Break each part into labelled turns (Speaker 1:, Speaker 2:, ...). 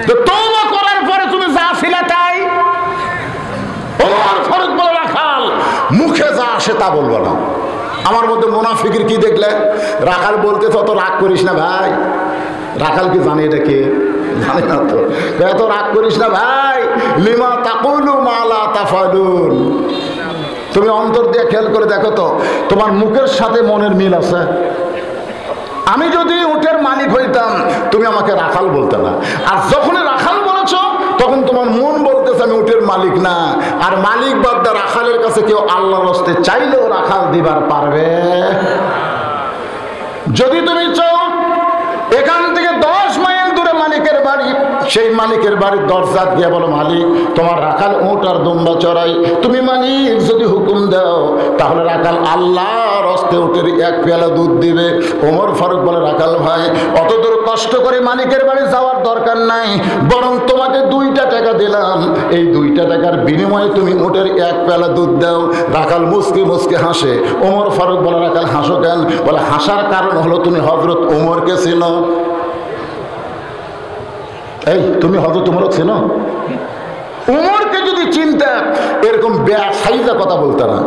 Speaker 1: তো তওবা করার পরে তুমি যা ছিলে তাই। ওমর ফারুক বলে রাখাল মুখে যা আসে তা বলবো না। আমার মধ্যে মুনাফিকের কি দেখলে? রাখাল বলতে তত রাগ করিস না ভাই। রাখাল কি জানে এটা কে? জানে না তো। এত রাগ করিস না ভাই। লিমা তাকুলু মা লা তাফালুন। তুমি অন্তর দিয়ে খেয়াল করে দেখো তো তোমার মুখের সাথে মনের মিল আছে। আমি যদি উটের মালিক হইতাম তুমি আমাকে রাখাল বলতে না, আর যখনই রাখাল বলেছ তখন তোমার মন বলতেছে আমি উটের মালিক না। আর মালিক বাদ রাখালের কাছে কেউ আল্লাহর রাস্তে চাইলেও রাখাল দিবার পারবে। যদি তুমি চাও এখান থেকে 10 মাইল দূরে মালিকের বাড়ি, সেই মালিকের বাড়ির দরজা দিয়ে বলো মালিক তোমার রাখাল উট আর দুম্বা চড়াই। তুমি মালিক যদি হুকুম দাও তাহলে রাখাল আল্লাহর হস্তে উটের 1 পেয়ালা দুধ দিবে। ওমর ফারুক বলে রাখাল ভাই অত দূর কষ্ট করে মালিকের বাড়ি যাওয়ার দরকার নাই, বরং তোমাকে 2টা টাকা দিলাম, এই 2টা টাকার বিনিময়ে তুমি উটের 1 পেয়ালা দুধ দাও। রাখাল মুসকে মুসকে হাসে। ওমর ফারুক বলে রাখাল হাসো কেন? বলে হাসার কারণ হলো তুমি হযরত ওমরকে চেনো। এই তুমি হযরত ওমরকে চেনো? উমরকে যদি চিন্তা এরকম বেয়াসাইজা কথা বলতে না।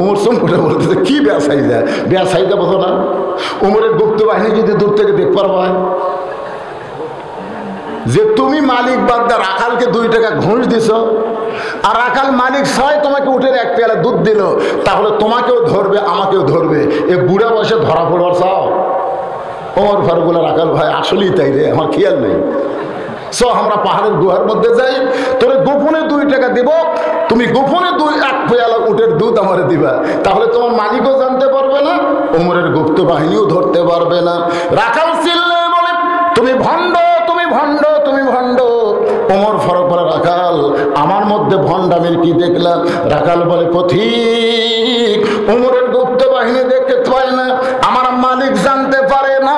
Speaker 1: উমর সম্পর্কে বলতেছে কি বেয়াসাইজা? বেয়াসাইজা বলো না। উমরের গুপ্ত বাহিনী যদি দূর থেকে দেখ পারবা যে তুমি মালিক বাদ্দা রাখালকে 2 টাকা ঘুষ দিছ, আর রাখাল মালিক ছয় তোমাকে উঠে 1 পেয়ালা দুধ দিল, তাহলে তোমাকেও ধরবে আমাকেও ধরবে। এ বুড়া বয়সে ধরা পড়বার চাও? ওমর ফারুক বলে রাখাল ভাই আসলেই তাই রে, আমার খেয়াল নেই। আমরা পাহাড়ের গুহার মধ্যে যাই, তোরে গোপনে 2 টাকা দিব, তুমি গোপনে 1 পেয়ালা উটের দুধ আমারে দিবা, তাহলে তোমার মালিকও জানতে পারবে না, ওমরের গুপ্ত বাহিনীও ধরতে পারবে না। রাখাল চিল্লে বলে তুমি ভণ্ড, তুমি ভণ্ড, তুমি ভণ্ড। ওমর ফারুক বলে রাখাল আমার মধ্যে ভণ্ডামির কি দেখলাম? রাখাল বলে পথিক ওমরের গুপ্ত বাহিনী দেখতে পায় না, আমার মালিক জানতে পারে না,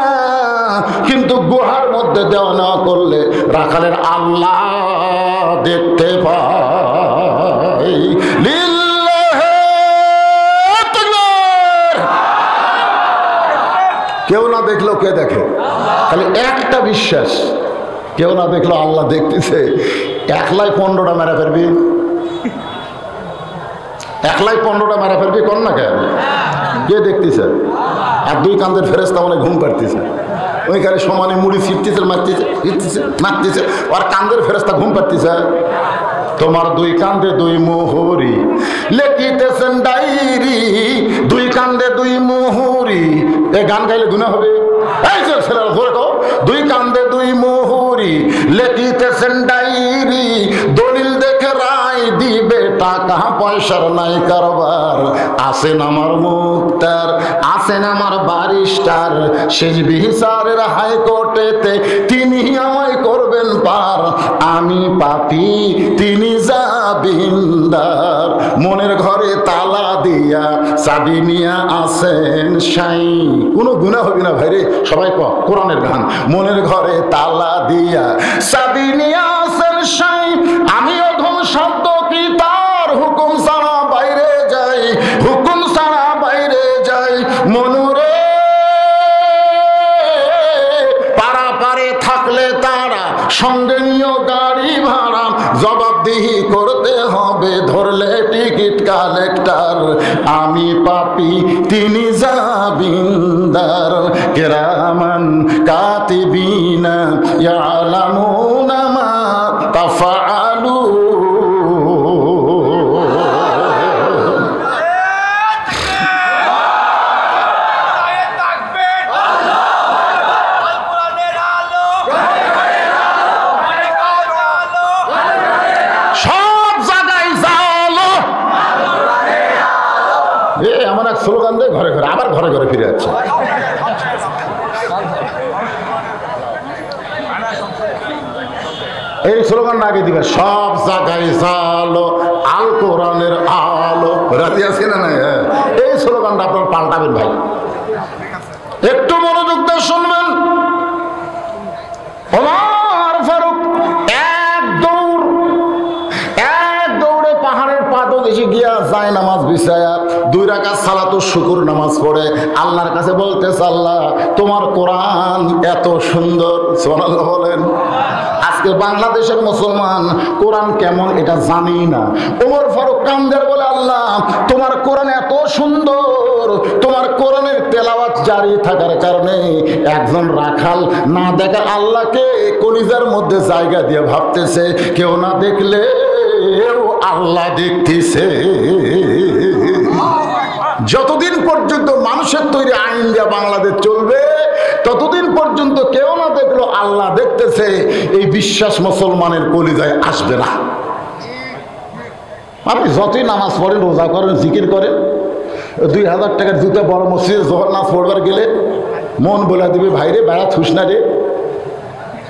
Speaker 1: কিন্তু গুহার মধ্যে দেওয়া না করলে রাখালের আল্লাহ দেখতে পায়। লিল্লাহি তাকবীর। কেউ না দেখলো কে দেখে? খালি একটা বিশ্বাস, কেউ না দেখলো আল্লাহ দেখতেছে। একলাই 15টা মেরা ফেলবি, একলাই 15টা মেরা ফেলবি কর না কেন? কে দেখতেছে? আর 2 কান্দের ফেরেশতা মনে ঘুম পাড়তেছে, ওইখানে সমানে মুড়ি ছিটতেছে, মারতেছে, ফিরতেছে, মারতেছে, আর কান্দের ফেরেশতা ঘুম পাড়তেছে। তোমার 2 কান্দে 2 মোহরি লেখিতেছেন ডায়েরি, 2 কান্দে 2 মোহরি। এই গান গাইলে গুনাহ হবে? এই যে ছেলেরা ধরে কও, 2 কান্দে 2 মোহরি লেখিতেছেন ডায়েরি, দলিল দেখে রায় দিবে, টাকা পয়সার নাই কারবার। আছেন আমার মুক্তার, আছেন আমার বারিস্টার, শেষ বিচারের হাইকোর্টেতে তিনি আমায় করবেন পার। আমি পাপী তিনি জামিনদার, মনের ঘরে তালা দিয়া চাবি নিয়া আসেন সাই। কোনো গুনাহ হবে না ভাইরে, সবাই কোরআনের গান। মনের ঘরে তালা দিয়া চাবি নিয়া আসেন সাই, আমি অধম শব্দ কি তার হুকুম ছাড়া বাইরে যাই, হুকুম ছাড়া বাইরে যাই। মনুরে পারাপারে থাকলে তারা সঙ্গে নিয়ে গাড়ি ভাড়া, জবাবদিহি করতে হবে ধরলে টিকিট কালেক্টর। আমি পাপী তিনি জামিনদার, কিরামান কাতিবিনা ইয়ালামুনা মা তাফআলুন। এমন এক স্লোগান দেয় ঘরে ঘরে, আবার ঘরে ঘরে ফিরে যাচ্ছে। এই স্লোগান আগে দিবে, সব জায়গায় জালো আল কোরআনের আলো। রাজি আছে না? নাই? এই স্লোগানটা আপনার পাল্টাবেন ভাই, একটু মনোযোগ দিয়ে শুনবেন। ওমর ফারুক এক দৌড়ে পাহাড়ের পাদদেশে গিয়া যায় নামাজ বিছায়া 2 রাকাত সালাতুল শুকর নামাজ পড়ে আল্লাহর কাছে বলতেছে, আল্লাহ তোমার কোরআন এত সুন্দর, সুবহানাল্লাহ বলেন। আজকে বাংলাদেশের মুসলমান কোরআন কেমন এটা জানি না। ওমর ফারুক কান্দের বলে, আল্লাহ তোমার কোরআন এত সুন্দর, তোমার কোরআনের তেলাওয়াত জারি থাকার কারণে একজন রাখাল না দেখা আল্লাহকে কলিজার মধ্যে জায়গা দিয়ে ভাবতেছে কেউ না দেখলে আল্লাহ দেখতেছে। যতদিন পর্যন্ত মানুষের তৈরি আইন দিয়ে বাংলাদেশ চলবে ততদিন পর্যন্ত কেউ না দেখলো আল্লাহ দেখতেছে, এই বিশ্বাস মুসলমানের কলিজায় আসবে না। আপনি যতই নামাজ পড়েন, রোজা করেন, জিকির করেন, 2000 টাকার জুতা বড় মসজিদে জোহর নামাজ পড়বার গেলে মন বলে দিবে ভাইরে বেড়া থুস না রে,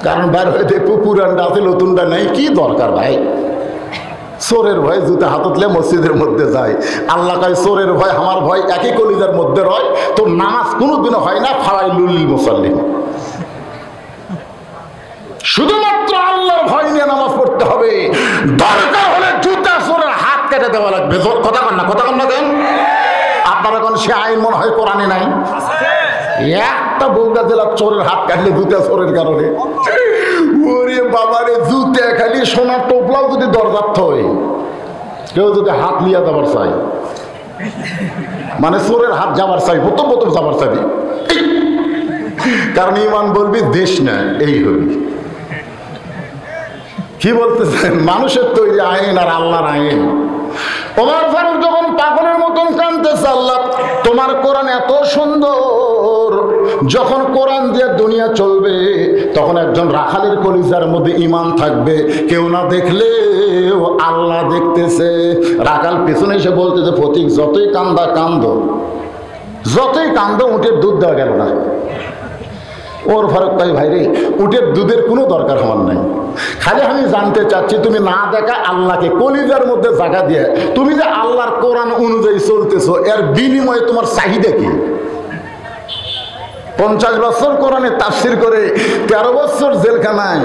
Speaker 1: কারণ বাইরে হয়ে দেখবো পুরানটা আছে নতুনটা নেই, কি দরকার ভাই। চোরের ভয় জুতা হাততলে মসজিদের মধ্যে যায়। আল্লাহ কয় চোরের ভয় আমার ভয় একই কলিজার মধ্যে রয়, তো নামাজ কোনোদিনও হয় না ফাওয়াইলুল মুসাল্লিন। শুধুমাত্র আল্লাহর ভয় নিয়ে নামাজ পড়তে হবে। দরকার হলে জুতা চোরের হাত কেটে দেওয়া লাগবে। কথা কন না কেন? আপনারা কোন সে আইন মনে হয় কোরআনে নাই? একটা বগুড়া জেলার চোরের হাত কাটলে জুতা চোরের কারণে, ওরে বাবারে জুতে খালি সোনার টোপলাও যদি দরজার হয়, কেউ যদি হাত লিয়া যাবার চাই, মানে চোরের হাত যাবার চাই, প্রথম যাবার চাবি, কারণ ইমান বলবি দেশ না এই হবি। কি বলতেছেন? মানুষের তৈরি আইন আর আল্লাহর আইন। ওমর ফারুক যখন পাগলের মতন কাঁদতেছে, আল্লাহ তোমার কোরআন এত সুন্দর, যখন কোরআন দিয়ে দুনিয়া চলবে তখন একজন রাখালের কলিজার মধ্যে ঈমান থাকবে, কেউ না দেখলে আল্লাহ দেখতেছে। রাখাল পেছনে এসে বলতেছে, ফতিক যতই কান্দো উটের দুধ দেওয়া গেল না। ওর ফারুক ভাই, ভাইরে উটের দুধের কোনো দরকার আমার নাই, খালি আমি জানতে চাচ্ছি তুমি না দেখা আল্লাহকে কলিজার মধ্যে জায়গা দিয়ে তুমি যে আল্লাহর কোরআন অনুযায়ী চলতেছো, এর বিনিময়ে তোমার চাহিদা কি? 50 বছর কোরআনে তাফসির করে 13 বছর জেলখানায়,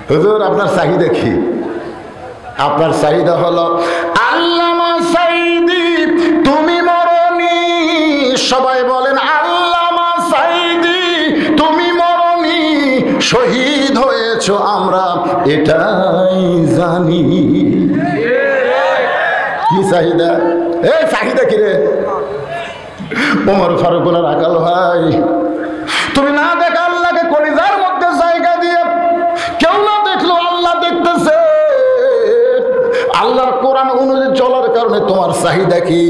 Speaker 1: হুজুর আপনার চাহিদা কি? আপনার চাহিদা হলো আল্লামা সাঈদী তুমি মরনি। সবাই বলেন আল্লামা সাঈদী তুমি মরনি, শহীদ হয়েছো আমরা এটাই জানি। কি চাহিদা? এই চাহিদা কি রে? ওমর ফারুক বলে, রাখাল ভাই তুমি না দেখা আল্লাহকে কলিজার মধ্যে জায়গা দিয়ে, কেউ না দেখলো আল্লাহ দেখতেছে। আল্লাহর কোরআন অনুযায়ী চলার কারণে তোমার চাহিদা কি?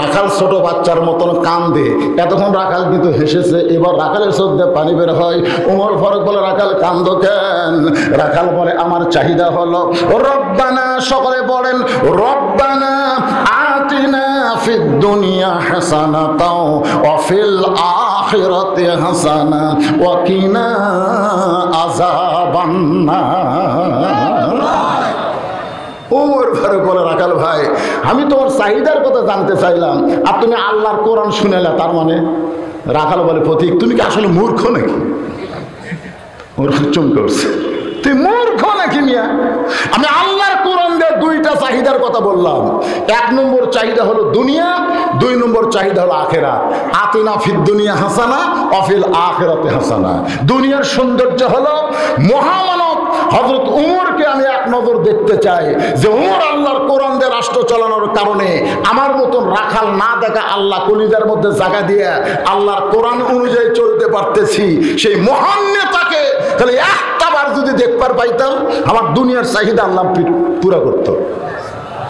Speaker 1: রাখাল ছোট বাচ্চার মতন কান্দে, এতক্ষণ রাখাল কিন্তু হেসেছে, এবার রাখালের চোখ দিয়ে পানি বের হয়। ওমর ফারুক বলে, রাখাল কান্দো কেন? রাখাল বলে, আমার চাহিদা হলো রব্বানা, সকলে বলেন রব্বানা আতিনা ফিদ দুনিয়া হাসানাতাও ওয়া ফিল আখিরাতি হাসানা ওয়া কিনা আযাবান্নার। ওমর ফারুক বলে, রাখাল ভাই আমি তোমার চাহিদার কথা জানতে চাইলাম আর তুমি আল্লাহর কোরআন শুনেলা, তার মানে? রাখাল বলে, ফতিক তুমি কি আসলে মূর্খ নাকি? ওর চমকে উঠছে, তুই মূর্খ নাকি মিয়া? আমি আল্লাহর কোরআন দিয়ে 2টা চাহিদার কথা বললাম। 1 নম্বর চাহিদা হলো দুনিয়া, 2 নম্বর চাহিদা হলো আখিরাত। আতিনা ফিদ দুনিয়া হাসানা ওয়া ফিল আখিরাতি হাসানা। দুনিয়ার সৌন্দর্য হলো মহামানব হযরত উমরকে আমি এক নজর দেখতে চাই, যে উমর আল্লাহর কোরআন দিয়ে রাষ্ট্র চালানোর কারণে আমার মতন রাখাল না দেখা আল্লাহ কলিজার মধ্যে জায়গা দিয়ে আল্লাহর কোরআন অনুযায়ী চলতে পারতেছি, সেই মহান নেতাকে তাহলে একটাবার যদি দেখবার পাইতাম আমার দুনিয়ার চাহিদা আল্লাহ পুরা করতো।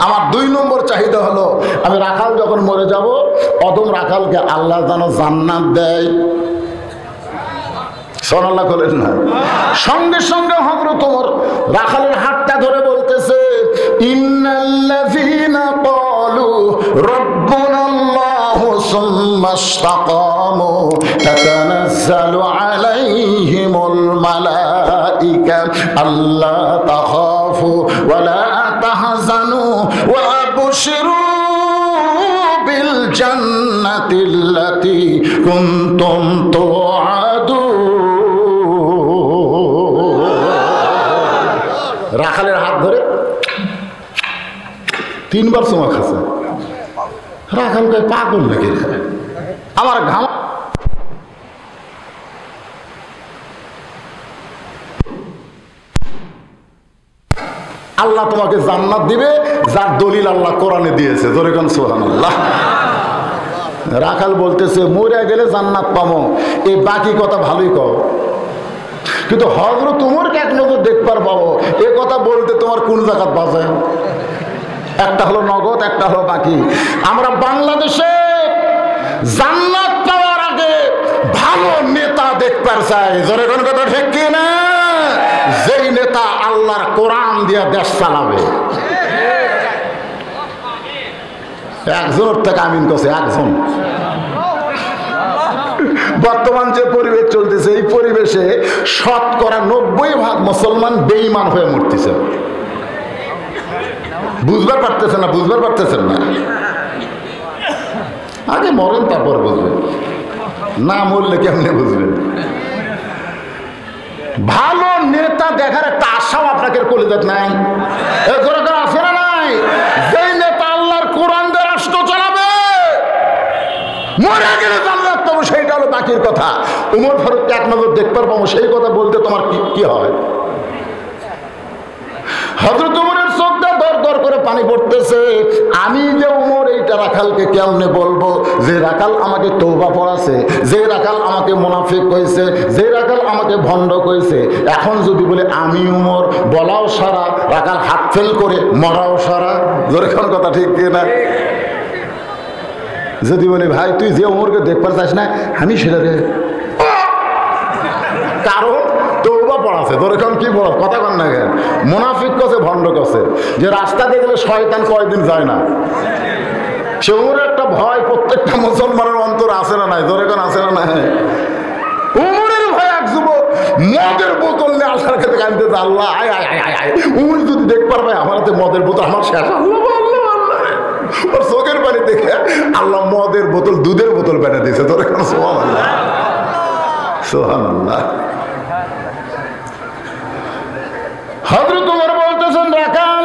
Speaker 1: আমার 2 নম্বর চাহিদা হলো আমি রাখাল যখন মরে যাব, অদম রাখালকে আল্লাহ যেন জান্নাত দেয়। সুবহানাল্লাহ বলেন না? সঙ্গে সঙ্গে হযরত ওমর রাখালের হাতটা ধরে বলতেছে, ইন্নাল্লাযীনা ক্বালু রাব্বুনাল্লাহু সুম্মা ইসতাকামু তাতানাজ্জালু আলাইহিমুল মালাইকা আল্লা তাখাফু ওয়া লা তাহজানু ওয়া আবশিরু বিল জান্নাতিল্লাতী কুনতুম তুআদুন। রাখালের হাত ধরে 3 বার চুমা খাচ্ছে। রাখাল কয়, পাগল নাকি আমার ঘাম আল্লাহ তোমাকে জান্নাত দিবে, যার দলিল আল্লাহ কোরআনে দিয়েছে। জোরে কোন সুবহানাল্লাহ। রাখাল বলতেছে মরে গেলে জান্নাত পাবো, এই বাকি কথা ভালোই কও, কিন্তু হযরত উমরকে এক নজর দেখবার পাবো এ কথা বলতে তোমার কোন জাকাত বাজে? একটা হলো নগদ, একটা হলো বাকি। আমরা বাংলাদেশে জান্নাত পাওয়ার আগে ভালো নেতা দেখবার চাই। জোরে কোন কথা ঠিক কি না? যেই নেতা আল্লাহর কোরআন দিয়ে দেশ চালাবে। একজনের থেকে আমিন করছে একজন। বর্তমান যে পরিবেশ চলতেছে এই পরিবেশে 90% মুসলমান বেঈমান হয়ে মরতেছে। বুঝবার পারতেছেন না, বুঝবার পারতেছেন না। আগে মরেন তারপর বুঝবেন, না মরলে কেমনে বুঝবেন? ভালো নেতা দেখার একটা আশাও আপনাকে কলিজাত নাই? আছে না নাই? যেই নেতা আল্লাহর কোরআন দিয়ে রাষ্ট্র চালাবে, মরে গেলে জান্নাত পাবো, সেইটা হলো বাকির কথা। উমর ফারুককে এক নজর দেখবার পাবো, সেই কথা বলতে তোমার কি হয়? হযরত উমরের চোখটা দর দর করে পানি পড়তেছে। আমি যে উমর এইটা রাখালকে কেমনে বলবো যে রাখাল আমাকে তওবা পড়াছে, যে রাখাল আমাকে মুনাফিক কইছে, যে রাখাল আমাকে ভণ্ড কইছে। এখন যদি বলে আমি উমর, বলাও সারা, রাখাল হাত ফেল করে মরাও সারা। জোরে কোন কথা ঠিক কিনা? যদি বলে ভাই তুই যে উমরকে দেখবার চাস না, আমি সেটা রে, কারণ তওবা পড়াছে। ধরে কোন কি বল কথা কন না কেন? মুনাফিক কছে, ভণ্ড কছে, যে রাস্তা দিয়ে গেলে শয়তান কয়দিন যায় না। সে উমরের একটা ভয় প্রত্যেকটা মুসলমানের অন্তর আছে না নাই? ধরে কোন আছে না নাই? উমরের ভয় এক যুবক মদের বোতল নিয়ে আল্লাহর কাছে কাঁদতেছে, আল্লাহ আয় আয় আয় আয়, উমর যদি দেখবার ভাই আমার হাতে মদের বোতল, আমার শেষ। ওর চোখের পানি দেখে আল্লাহ মদের বোতল দুধের বোতল বেড়ে দিয়েছে। ধরে কোন সুবহানাল্লাহ, সুবহানাল্লাহ। হযরত উমর বলতেছেন রাখাল,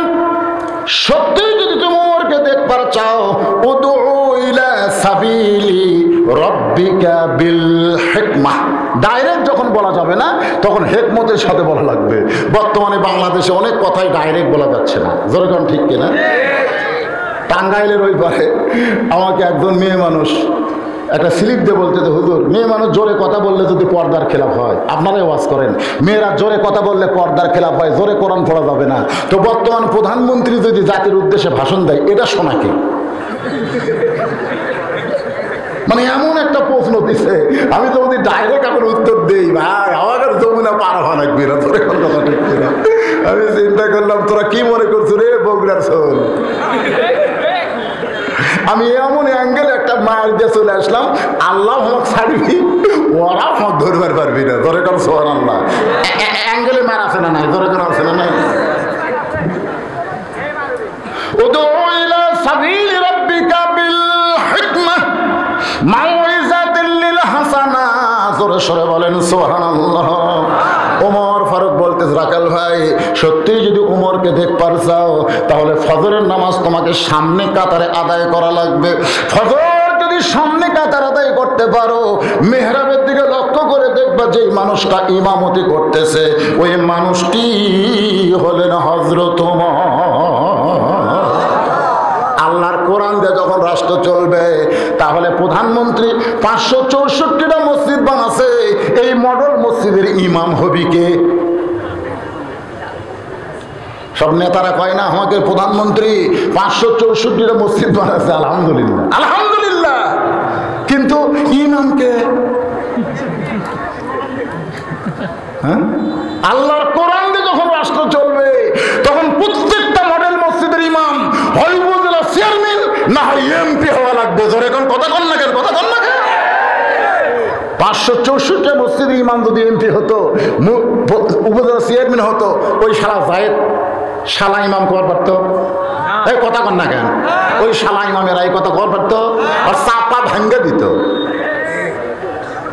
Speaker 1: সত্যি যদি তুমি উমরকে দেখবার চাও, উদউ ইলা সাবিলি রাব্বিকা বিল হিকমাহ। ডাইরেক্ট যখন বলা যাবে না, তখন হিকমতের সাথে বলা লাগবে। বর্তমানে বাংলাদেশে অনেক কথাই ডাইরেক্ট বলা যাচ্ছে না। যেরকম ঠিক কিনা? টাঙ্গাইলের ওই পারে আমাকে একজন মেয়ে মানুষ একটা স্লিপ দিয়ে বলতে, হুজুর মেয়ে মানুষ জোরে কথা বললে যদি পর্দার খেলাপ হয়, আপনারাই ওয়াজ করেন, মেয়েরা জোরে কথা বললে পর্দার খেলাপ হয়, জোরে কোরআন পড়া যাবে না। তো বর্তমান প্রধানমন্ত্রী যদি জাতির উদ্দেশ্যে ভাষণ দেয়, এটা শোনা কি? মানে এমন একটা প্রশ্ন দিছে, আমি তো যদি ডাইরেক্ট এখন উত্তর দেই, ভাই আমাদের যমুনা পার হওয়া লাগবে না। তোর এখন কথা ঠিক না? আমি চিন্তা করলাম তোরা কি মনে করছো রে বগুড়ার শোন। আমি এমন অ্যাঙ্গেলে একটা মায়ের দিয়ে চলে আসলাম, আল্লাহ আমাকে ছাড়বি, ওরা আমাকে ধরবার পারবি না। ধরে কর সুবহানাল্লাহ। অ্যাঙ্গেলে মার আছে না নাই? ধরে কর আছে না নাই? উদউ ইলা সাবিলি রাব্বিকা বিল হিকমাহ মাউইযাতিল লিল হাসানা। জোরে সরে বলেন সুবহানাল্লাহ। ওমর ফারুক বলতেছে, রাখাল ভাই সত্যি যদি উমরকে দেখবার চাও, তাহলে ফজরের নামাজ তোমাকে সামনে কাতারে আদায় করা লাগবে। ফজর যদি সামনে কাতার আদায় করতে পারো, মেহরাবের দিকে লক্ষ্য করে দেখবা যে মানুষটা ইমামতি করতেছে, ওই মানুষটি হলেন হযরত ওমর। আল্লাহর কোরআন দিয়ে যখন রাষ্ট্র চলবে, তাহলে প্রধানমন্ত্রী 564টা মসজিদ বানাচ্ছে, এই মডেল মসজিদের ইমাম হবি কে? সব নেতারা কয় না আমাকে প্রধানমন্ত্রী 564টা মসজিদ বানাচ্ছে, আলহামদুলিল্লাহ আলহামদুলিল্লাহ, কিন্তু ইমামকে? হ্যাঁ, আল্লাহর কোরআন দিয়ে যখন রাষ্ট্র চলবে, তখন প্রত্যেকটা মডেল মসজিদের ইমাম হয় উপজেলা চেয়ারম্যান, না হয় এমপি হওয়া লাগবে। ধরে এখন কথা কন না কেন? কথা কন না কেন? 564টা মসজিদের ইমাম যদি এমপি হতো, উপজেলা চেয়ারম্যান হতো, ওই শালা জায়েদ শালা ইমাম কর পারতো? এই কথা কন না কেন? ওই শালা ইমামেরা এই কথা কর পারতো? আর চাপা ভাঙ্গা দিত।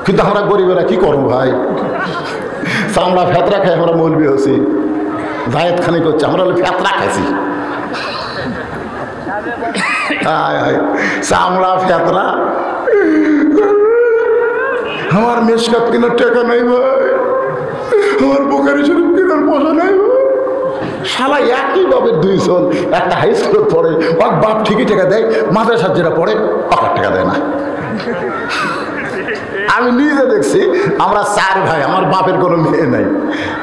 Speaker 1: কিন্তু আমরা গরিবেরা কি করবো ভাই? চামড়া ফেতরা খাই আমরা মৌলবি হচ্ছি, জায়েদ খানি করছে, আমরা ফেতরা খাইছি। চামড়া ফেতরা, আমার মেশকাত কেনার টাকা নাই ভাই, আমার বুখারী শরীফ কেনার পয়সা নাই ভাই, শালা একইভাবে দুইজন, একটা হাই স্কুলে পড়ে, ওর বাপ ঠিকই টাকা দেয়, মাদ্রাসার যেটা পড়ে ওকে টাকা দেয় না। আমি নিজে দেখছি, আমরা 4 ভাই, আমার বাপের কোনো মেয়ে নাই,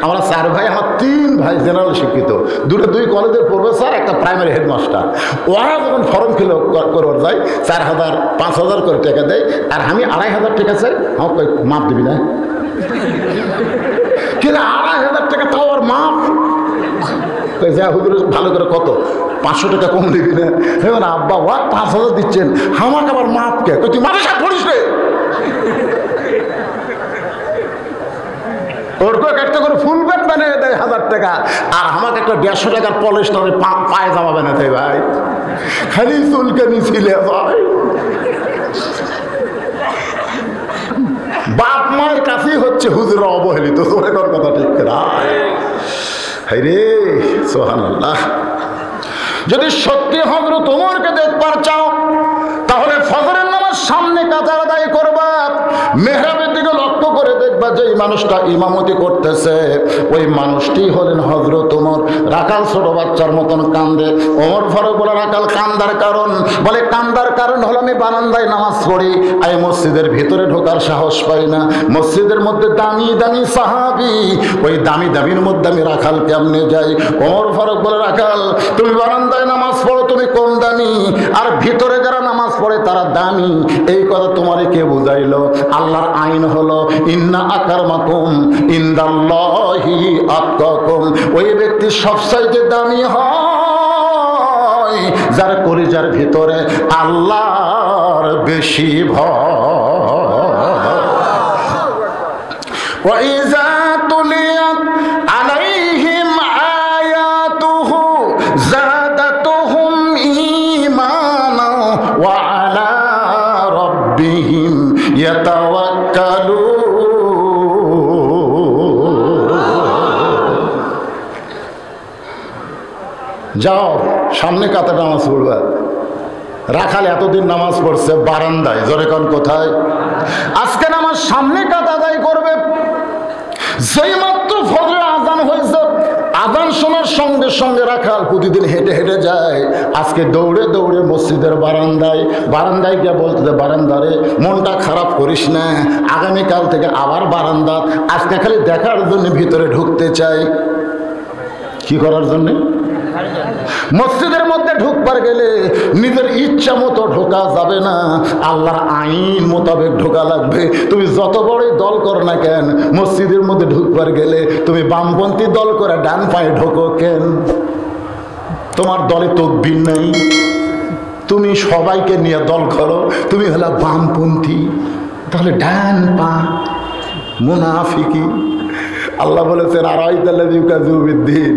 Speaker 1: আমরা 4 ভাই, আমার 3 ভাই জেনারেল শিক্ষিত, 2 কলেজের প্রফেসর, একটা প্রাইমারি হেডমাস্টার। ওরা যখন ফর্ম ফিল করবার যায় 4,000 5,000 করে টাকা দেয়, আর আমি 2,500 টাকা চাই, আমাকে মাপ দিবি না? কিন্তু 2,500 টাকা তাও আর মাপ? যা হুজুর ভালো করে কত 500 টাকা কম দিবি না? না আব্বা, ওয়া 5,000 দিচ্ছেন, আমাকে আবার মাপ কে? তুই মাদ্রাসা পড়িস রে? ওরকে একটা করে ফুল প্যান্ট বানিয়ে দেয় 1000 টাকা, আর আমাকে একটা 150 টাকার পলিস্টারের পায়জামা বানিয়ে দেয়। ভাই খালি চুলকানি ছিলে ভাই, বাপ মায়ের কাছেই হচ্ছে হুজুরা অবহেলিত। তোর এখন কথা ঠিক না? হাই রে সুবহানাল্লাহ। যদি সত্যি হযরত ওমরকে দেখবার চাও, তাহলে ফজরের নামাজ সামনে কাতার আদায় করবা, মেহরাবের দিকে লক্ষ্য করে দেখবা যে এই মানুষটা ইমামতি করতেছে, ওই মানুষটি হলেন হযরত ওমর। রাকাল ছোট বাচ্চার মতন কান্দে। ওমর ফারুক বলে, রাকাল কান্দার কারণ? বলে, কান্দার কারণ হলো আমি বারান্দায় নামাজ পড়ি, আমি মসজিদের ভিতরে ঢোকার সাহস পাই না। মসজিদের মধ্যে দামি দামি সাহাবী, ওই দামি দামির মধ্যে আমি রাখাল কেমনে যাই? ওমর ফারুক বলে, রাখাল তুমি বারান্দায় নামাজ পড়ো, তুমি কম দামি, আর ভিতরে যারা নামাজ পড়ে তারা দামি। এই কথা তোমারে কে বুঝাইলো? আল্লাহর আইন হলো ইন্না আকরামাকুম ইনদাল্লাহি আতকাকুম। ওই ব্যক্তি সবচাইতে দামি হয় যার কলিজার ভিতরে আল্লাহর বেশি ভয়। ওয়াইজা তুলিয়াত আলাইহিম আয়াতুহু যাদাতুহুম ঈমানা ওয়া আলা রাব্বিহিম ইয়াতাওয়াক্কালুন। যাও সামনে কাতার নামাজ পড়বা। রাখাল এতদিন নামাজ পড়ছে বারান্দায়, জোরে কোন কোথায়? আজকে নামাজ সামনে কাত আদায় করবে। যেই মাত্র ফজরের আজান হয়েছে, আজান শোনার সঙ্গে সঙ্গে রাখাল প্রতিদিন হেঁটে হেঁটে যায়, আজকে দৌড়ে দৌড়ে মসজিদের বারান্দায় গিয়ে বলতে, বারান্দারে মনটা খারাপ করিস না, আগামীকাল থেকে আবার বারান্দা। আজকে খালি দেখার জন্য ভিতরে ঢুকতে চাই। কি করার জন্য? মসজিদের মধ্যে ঢুকবার গেলে নিজের ইচ্ছা মতো ঢোকা যাবে না, আল্লাহর আইন মোতাবেক ঢোকা লাগবে। তুমি যত বড়ই দল করো না কেন, মসজিদের মধ্যে ঢুকবার গেলে তুমি বামপন্থী দল করে ডান পায়ে ঢোকো কেন? তোমার দলে তকবীর নেই, তুমি সবাইকে নিয়ে দল করো, তুমি হলো বামপন্থী, তাহলে ডান পা মুনাফিকি। আল্লাহ বলেছেন আরাইতাল্লাযী ইউকাযযিবু বিদ্দীন,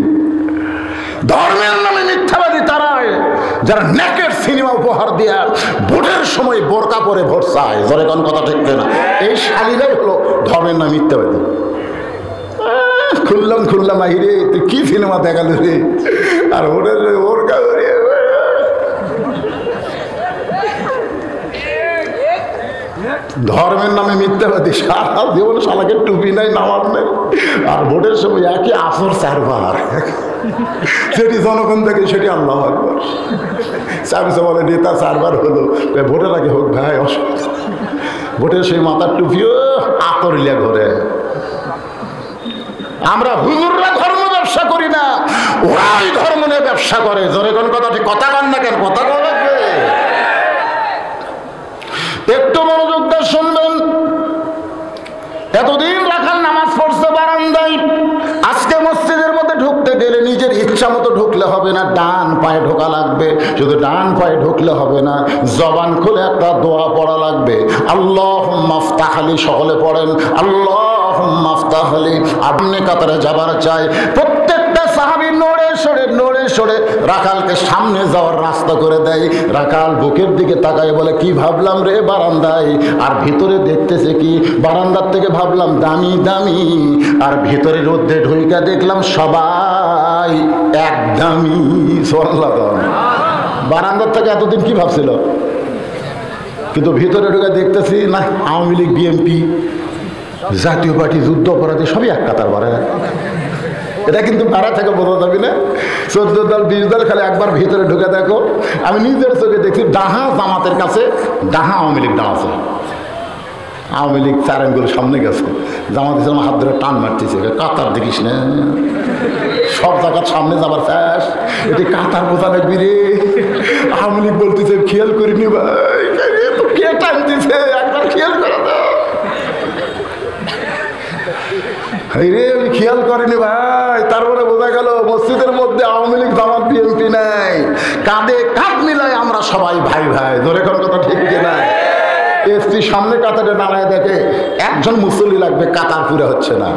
Speaker 1: ধর্মের নামে মিথ্যাবাদী তারাই যারা নেকের সিনেমা উপহার দিয়া ভোটের সময় বোরকা পরে ভোট চায়। জোরে কোন কথা ঠিক না? এই শালীরাই হলো ধর্মের নামে মিথ্যাবাদী। খুললাম আহিরে, তুই কি সিনেমা দেখালি রে? আর ভোটের বোরকা করে ধর্মের নামে মিথ্যাবাদী, সারা জীবন শালাকে টুপি নাই, নামাজ নাই, আর ভোটের সময় একই আসর 4 বার, সেটি জনগণ থেকে সেটি আল্লাহু আকবার। সামসে বলে নেতা 4 বার হলো, ভোটের আগে হোক ভাই, অসুবিধা। ভোটের সেই মাথার টুপিও আতরিয়া ঘরে। আমরা হুজুররা ধর্ম ব্যবসা করি না, ওরাই ধর্ম নিয়ে ব্যবসা করে। জোরে কোন কথা ঠিক? কথা কন না কেন? কথা কন লাগবে। একটু মনোযোগ দিয়ে শুনবেন। এতদিন রাখাল নামাজ পড়ছে বারান্দায়, আজকে মসজিদের মধ্যে ঢুকতে গেলে নিজের ইচ্ছা মতো ঢুকলে হবে না, ডান পায়ে ঢোকা লাগবে। শুধু ডান পায়ে ঢুকলে হবে না, জবান খুলে একটা দোয়া পড়া লাগবে। আল্লাহুম্মা আফতাহ লি, সকলে পড়েন আল্লাহুম্মা আফতাহ লি। আপনি কাতারে যাবার চাই, প্রত্যেকটা সাহাবী নড়ে সরে রাখালকে সামনে যাওয়ার রাস্তা করে দেয়। রাখাল বুকের দিকে তাকায় বলে, কি ভাবলাম রে বারান্দায়, আর ভিতরে দেখতেছে কি? বারান্দার থেকে ভাবলাম দামি দামি, আর ভিতরে রোদ্রে ঢুইকা দেখলাম সবাই এক দামি। বারান্দার থেকে এতদিন কি ভাবছিল, কিন্তু ভিতরে ঢুকে দেখতেছি না, আওয়ামী লীগ, বিএনপি, জাতীয় পার্টি, যুদ্ধ অপরাধী সবই এক কাতার বারে। এটা কিন্তু ভাড়া থেকে বোঝা যাবে না। 14 দল 20 দল খালি একবার ভিতরে ঢুকে দেখো। আমি নিজের চোখে দেখি ডাহা জামাতের কাছে ডাহা আওয়ামী লীগ দাঁড়াচ্ছে। আওয়ামী লীগ চারেনগুলো সামনে গেছে, জামাত ইসলাম হাত ধরে টান মারতেছে, কাতার দেখিস না, সব জায়গার সামনে যাবার শেষ, এটি কাতার বোঝা লাগবি রে। আওয়ামী লীগ বলতেছে খেয়াল করিনি ভাই, কে টানতেছে একবার খেয়াল করে দাও। রে আমি খেয়াল করিনি ভাই। তারপরে বোঝা গেল মসজিদের মধ্যে আওয়ামী লীগ জামাত বিএনপি নাই, কাঁধে কাঁধ মিলাই আমরা সবাই ভাই ভাই। ধরে কোন কথা ঠিক কিনা? এসপি সামনে কাতারে দাঁড়ায় দেখে একজন মুসল্লি লাগবে, কাতার পুরা হচ্ছে না।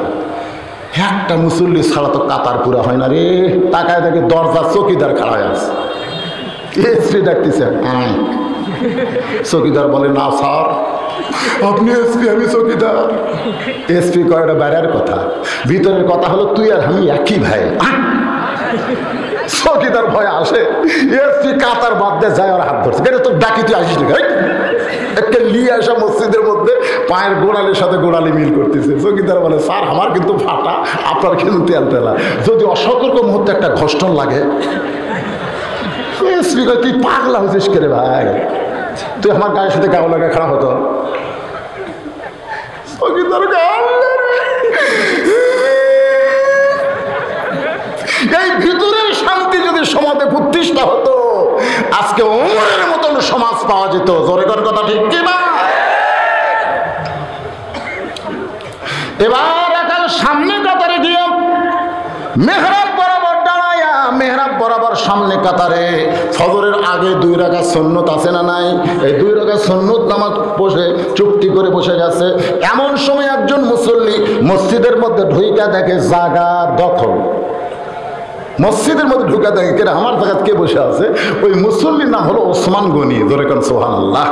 Speaker 1: একটা মুসল্লি ছাড়া তো কাতার পুরা হয় না রে। তাকায় দেখে দরজা চৌকিদার খাড়া আছে। এসপি ডাকতেছে, চৌকিদার বলে না স্যার আপনি এসপি, আমি চৌকিদার। এসপি কয় এটা বাইরের কথা, ভিতরের কথা হলো তুই আর আমি একই ভাই। চৌকিদার ভয় আসে, এসপি কাতার বাদ দিয়ে যায় আর হাত ধরছে, তোর ডাকি তুই আসিস না। একটা লিয়ে আসা মসজিদের মধ্যে পায়ের গোড়ালির সাথে গোড়ালি মিল করতেছে। চৌকিদার বলে স্যার আমার কিন্তু ফাটা, আপনার কিন্তু তেল তেলা, যদি অসতর্ক মুহূর্তে একটা ঘষ্টন লাগে। এসপি কয় তুই পাগলা হয়েছিস কে রে ভাই, তুই আমার গায়ের সাথে গাও লাগা খারাপ হতো। এই ভিতরের শান্তি যদি সমাজে প্রতিষ্ঠা হতো, আজকে ওমরের মতন সমাজ পাওয়া যেত। জোরে কোন কথা ঠিক কিনা? এবার একাল সামনে কাতারে গিয়ে মেহরাব বরাবর দাঁড়াইয়া, মেহরাব বরাবর সামনে কাতারে ফজরের আগে 2 রাকাত সুন্নত আছে না নাই? এই 2 রাকাত সুন্নত নামাজ বসে চুপটি করে বসে গেছে। এমন সময় একজন মুসল্লি মসজিদের মধ্যে ঢুইকা দেখে জায়গা দখল। মসজিদের মধ্যে ঢুকা দেখে কেন আমার জায়গায় কে বসে আছে? ওই মুসল্লির নাম হলো ওসমান গনি। ধরে কেন সুবহানাল্লাহ।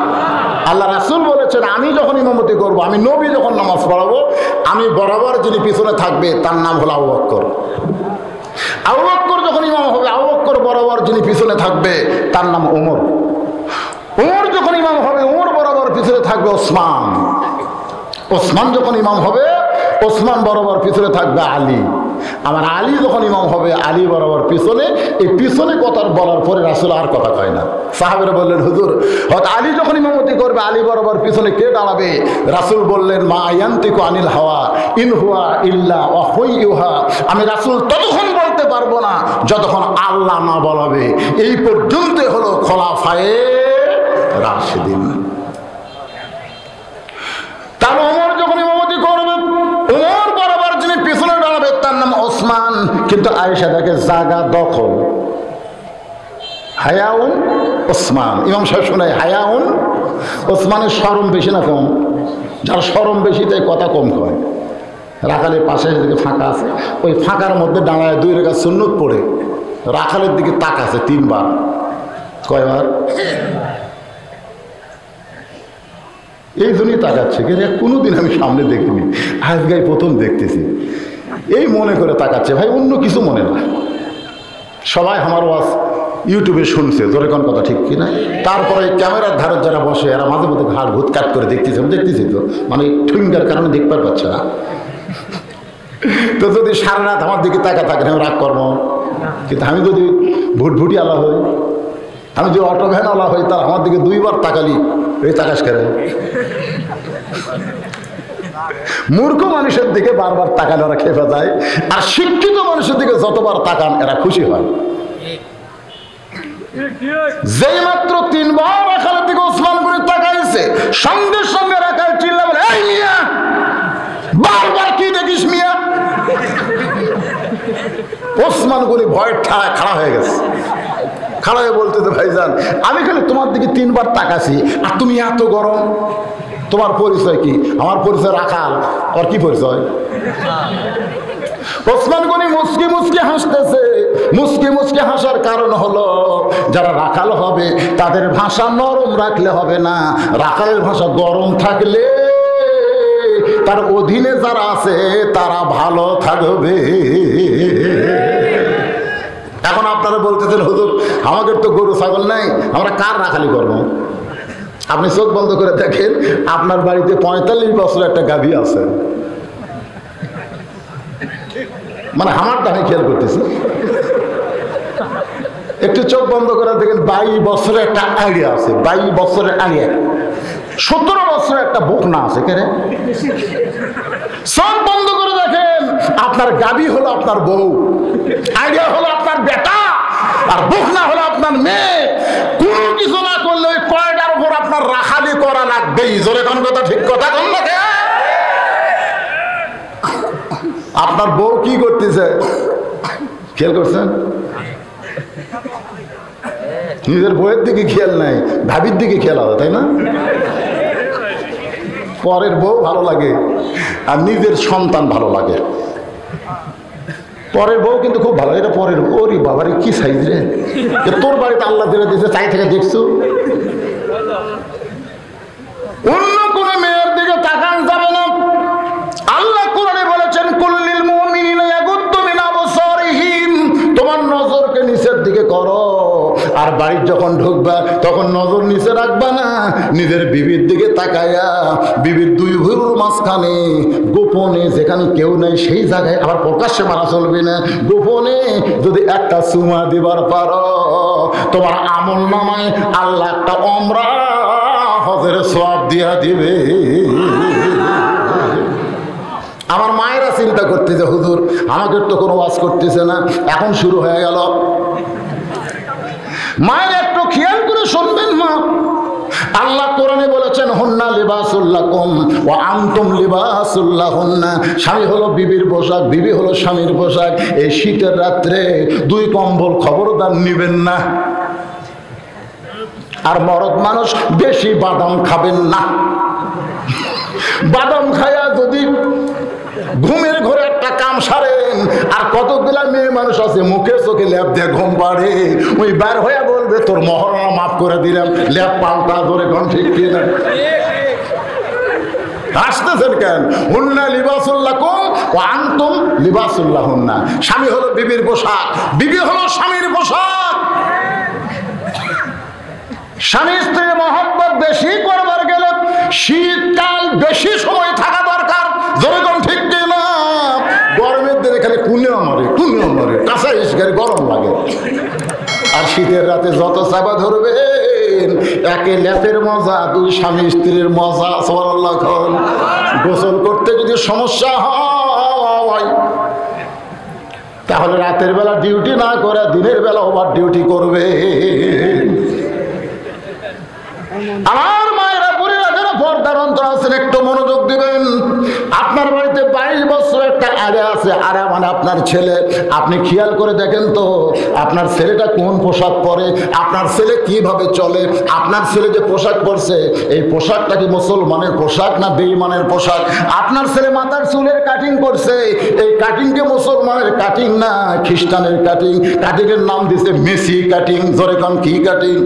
Speaker 1: আল্লাহ রাসূল বলেছেন আমি যখন ইমামতি করব, আমি নবী যখন নামাজ পড়াবো, আমি বরাবর যিনি পিছনে থাকবে তার নাম হলো আবু বকর। আবু বকর যখন ইমাম হবে, আবু বকর বরাবর যিনি পিছনে থাকবে তার নাম ওমর। ওমর যখন ইমাম হবে, ওমর বরাবর পিছনে থাকবে ওসমান। ওসমান যখন ইমাম হবে, ওসমান বরাবর পিছনে থাকবে আলী। আমার আলী যখন ইমাম হবে, আলী বরাবর পিছনে। এই পিছনে কথা বলার পরে রাসূল আর কথা কয় না। সাহাবেরা বললেন হুজুর হয়তো আলী যখন ইমামতি করবে, আলী বরাবর পিছনে কে দাঁড়াবে? রাসূল বললেন মা ইয়ান্তিকু আনিল হাওয়া ইন হুয়া ইল্লা ওয়াহয়ুহা। আমি রাসূল ততক্ষণ বলতে পারবো না যতক্ষণ আল্লাহ না বলাবে। এই পর্যন্ত হলো খোলাফায়ে রাশিদিন। তার ওমর যখন ইমামতি করবে, ওমর বরাবর যিনি পিছনে দাঁড়াবে তার নাম ওসমান। কিন্তু আয়েশা দেখে জায়গা দখল, হায়াউন ওসমান। ইমাম সাহেব শোনায় হায়াউন ওসমানের শরম বেশি না কম? যার শরম বেশি তাই কথা কম কয়। রাখালের পাশে দিকে ফাঁকা আছে, ওই ফাঁকার মধ্যে দাঁড়ায় 2 রাকাত সুন্নত পড়ে রাখালের দিকে তাকাছে 3 বার। কয়বার? এই জন্যই তাকাচ্ছে, কিন্তু কোনোদিন আমি সামনে দেখিনি, আজকে প্রথম দেখতেছি। এই মনে করে তাকাচ্ছে, ভাই অন্য কিছু মনে না। সবাই আমার ওয়াজ ইউটিউবে শুনছে, জোরে কোন কথা ঠিক কিনা? তারপরে ক্যামেরার ধারে যারা বসে এরা মাঝে মধ্যে ঘাড় ভূত কাট করে দেখতেছে, দেখতেছি তো, মানে ঠুঙ্গার কারণে দেখতে পাচ্ছে না। তো যদি সারা রাত আমার দিকে তাকা থাকে আমি রাগ করবো, কিন্তু আমি যদি ভুটভুটি আলা হই, আমি যদি অটো ভ্যান আলা হই, তার আমার দিকে 2 বার তাকালি এই তাকাশ করে। মূর্খ মানুষের দিকে বারবার তাকালে ওরা খেপে যায়, আর শিক্ষিত মানুষের দিকে যতবার তাকান এরা খুশি হয়। যেই মাত্র 3 বার রাখালের দিকে ওসমান করে তাকাইছে, সঙ্গে সঙ্গে রাখাল চিল্লা বলে এই মিয়া বারবার কি দেখিস মিয়া? ওসমান করে ভয় ঠাড়া খাড়া হয়ে গেছে। খাড়া হয়ে বলতেছে ভাইজান আমি খালি তোমার দিকে 3 বার তাকাছি আর তুমি এত গরম, তোমার পরিচয় কি? আমার পরিচয় রাখাল। আর কি পরিচয়? ওসমান গনি মুসকি মুসকি হাসতেছে। মুসকি মুসকি হাসার কারণ হলো যারা রাখাল হবে তাদের ভাষা নরম রাখলে হবে না, রাখালের ভাষা গরম থাকলে তার অধীনে যারা আছে তারা ভালো থাকবে। এখন আপনারা বলতেছেন হুজুর আমাদের তো গরু ছাগল নাই, আমরা কার রাখালি করবো? আপনি চোখ বন্ধ করে দেখেন আপনার বাড়িতে 45 বছর একটা গাভী আছে, মানে আমারটা আমি খেয়াল করতেছি। একটু চোখ বন্ধ করে দেখেন, 22 বছরের একটা আইডিয়া আছে, 22 বছরের আইডিয়া, 17 বছরের একটা বকনা আছে। কেন? চোখ বন্ধ করে দেখেন, আপনার গাবি হলো আপনার বউ, আইডিয়া হলো আপনার বেটা, আর বকনা হলো আপনার মেয়ে। কোনো কিছু না করলে ওই কয়টার উপর আপনার রাখালি করা লাগবেই। জোরে কোন কথা, ঠিক কথা কোন না? আপনার বউ কি করতেছে খেয়াল করছেন? নিজের বউয়ের দিকে খেয়াল নাই, ভাবির দিকে খেয়াল হবে, তাই না? পরের বউ ভালো লাগে আর নিজের সন্তান ভালো লাগে। পরের বউ কিন্তু খুব ভালো, এটা পরের বউ। ওরে বাবারে কি সাইজ রে, তোর বাড়িতে আল্লাহ দিয়ে দিয়েছে, চাই থেকে দেখছো। অন্য কোন মেয়ের দিকে তাকান যাবে না। আল্লাহ কোরআনে বলেছেন, কুল্লিল মুমিনিনা ইয়াগুদ্দু মিন আবসারিহিম, তোমার নজরকে নিচের দিকে করো। আর বাড়ির যখন ঢুকবা তখন নজর নিচে রাখবা না, নিজের বিবির দিকে তাকায়া বিবির দুই ভুরুর মাঝখানে গোপনে, যেখানে কেউ নেই সেই জায়গায়, আবার প্রকাশ্যে মারা চলবে না, গোপনে যদি একটা চুমা দিবার পারো, তোমার আমল নামায় আল্লাহ একটা ওমরা হজের সওয়াব দিয়া দিবে। আমার মায়েরা চিন্তা করতেছে, হুজুর আমাকে তো কোনো ওয়াজ করতেছে না, এখন শুরু হয়ে গেল। মায়ের একটু খেয়াল করে শুনবেন মা। আল্লাহ কোরআনে বলেছেন, হুন্না লিবাসুল লাকুম ওয়া আনতুম লিবাসুল লাহুন্না। স্বামী হলো বিবির পোশাক, বিবি হলো স্বামীর পোশাক। এই শীতের রাত্রে দুই কম্বল খবরদার নিবেন না। আর মরদ মানুষ বেশি বাদাম খাবেন না। বাদাম খায়া যদি ঘুমের ঘরে একটা কাম সারেন, আর কতগুলা মেয়ে মানুষ আছে মুখে চোখে ল্যাপ দিয়ে ঘুম পাড়ে, ওই বার হয়ে বলবে তোর মহরণা মাফ করে দিলাম, ল্যাপ পাল্টা ধরে ঘন, ঠিক কিনা? হাসতেছেন কেন? হুন্না লিবাসুল লাকুম ওয়া আনতুম লিবাসুল লাহুন্না। স্বামী হলো বিবির পোশাক, বিবি হলো স্বামীর পোশাক। স্বামী স্ত্রীর মহব্বত বেশি করবার গেলে শীতকাল বেশি সময় থাকা দরকার। যেরকম ঠিক কিনা? গরমের দিনে খালি কুনিও মারে কাঁচা ইস্কারে গরম লাগে। আর শীতের রাতে যত চাপা ধরবেন, একে ল্যাপের মজা, দুই স্বামী স্ত্রীর মজা। সুবহানাল্লাহ। গোসল করতে যদি সমস্যা হয়, তাহলে রাতের বেলা ডিউটি না করে দিনের বেলা ওভার ডিউটি করবে। আমার মায়েরা বুড়িরা যারা পর্দার অন্তর আছেন, একটু মনোযোগ দিবেন। আপনার বাড়িতে 22 বছর একটা আরে আছে, আরে মানে আপনার ছেলে। আপনি খেয়াল করে দেখেন তো, আপনার ছেলেটা কোন পোশাক পরে, আপনার ছেলে কিভাবে চলে। আপনার ছেলে যে পোশাক পরছে, এই পোশাকটা কি মুসলমানের পোশাক না বেঈমানের পোশাক? আপনার ছেলে মাথার চুলের কাটিং করছে, এই কাটিংকে মুসলমানের কাটিং না খ্রিস্টানের কাটিং। কাটিংয়ের নাম দিছে মেসি কাটিং। জোরে কম, কি কাটিং?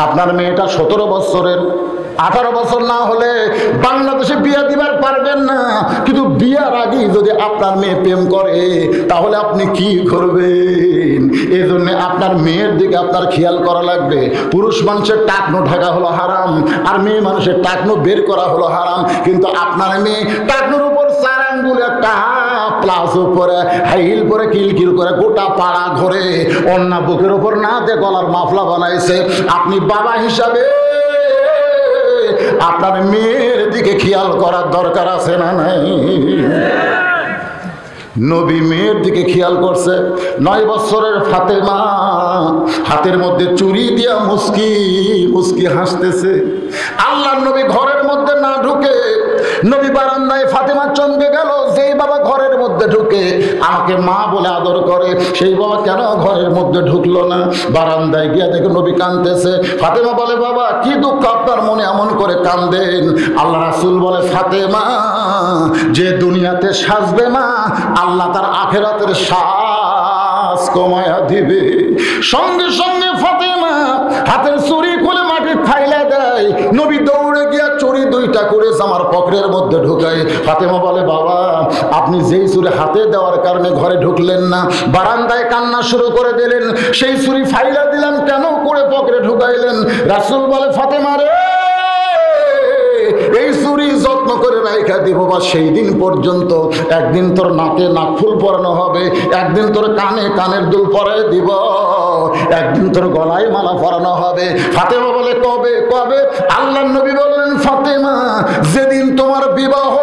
Speaker 1: আপনার মেয়েটা 17 বছরের, 18 বছর না হলে বাংলাদেশে বিয়ে দিবার পারবেন না। কিন্তু বিয়ার আগেই যদি আপনার মেয়ে প্রেম করে, তাহলে আপনি কি করবেন? এই জন্য আপনার মেয়ের দিকে আপনার খেয়াল করা লাগবে। পুরুষ মানুষের টাকনো ঢাকা হলো হারাম, আর মেয়ে মানুষের টাকনো বের করা হলো হারাম। কিন্তু আপনার মেয়ে টাকনোর উপর 4 আঙ্গুল একটা প্লাস উপরে হাইল পরে কিলকিল করে গোটা পাড়া ঘরে, অন্য বুকের উপর না যে গলার মাফলা বানাইছে। আপনি বাবা হিসাবে আপনার মেয়ের দিকে খেয়াল করার দরকার আছে না নাই? নবী মেয়ের দিকে খেয়াল করছে। 9 বছরের ফাতেমা হাতের মধ্যে চুরি দিয়া মুস্কি মুস্কি হাসতেছে। আল্লাহর নবী ঘরের মধ্যে না ঢুকে নবী বারান্দায়, ফাতেমা চমকে গেল। যেই বাবা ঘরের মধ্যে ঢুকে আমাকে মা বলে আদর করে, সেই বাবা কেন ঘরের মধ্যে ঢুকলো না? বারান্দায় গিয়া দেখে নবী কাঁদতেছে। ফাতেমা বলে, বাবা কি দুঃখ আপনার মনে, এমন করে কাঁদেন? আল্লাহ রাসূল বলে, ফাতেমা যে দুনিয়াতে সাজবে মা, আল্লাহ তার আখিরাতের সাজ কমায়া দিবে। সঙ্গে সঙ্গে ফাতেমা হাতের চুরি খুলে মাটি ফাইলা দেয়। নবী দৌড়ে গিয়া চুরি 2টা করে জামার পকেটের মধ্যে ঢুকায়। ফাতেমা বলে, বাবা আপনি যেই চুরি হাতে দেওয়ার কারণে ঘরে ঢুকলেন না, বারান্দায় কান্না শুরু করে দিলেন, সেই চুরি ফাইলা দিলাম কেন করে পকেটে ঢুকাইলেন? রাসূল বলে, ফাতেমা রে, এই চুরি যত্ন যত্ন করে রাইখা দিব, বা সেই দিন পর্যন্ত একদিন তোর নাকে নাকফুল পরানো হবে, একদিন তোর কানে কানের দুল পরাই দিব, একদিন তোর গলায় মালা পরানো হবে। ফাতেমা বলে কবে কবে? আল্লাহর নবী বললেন, ফাতেমা যেদিন তোমার বিবাহ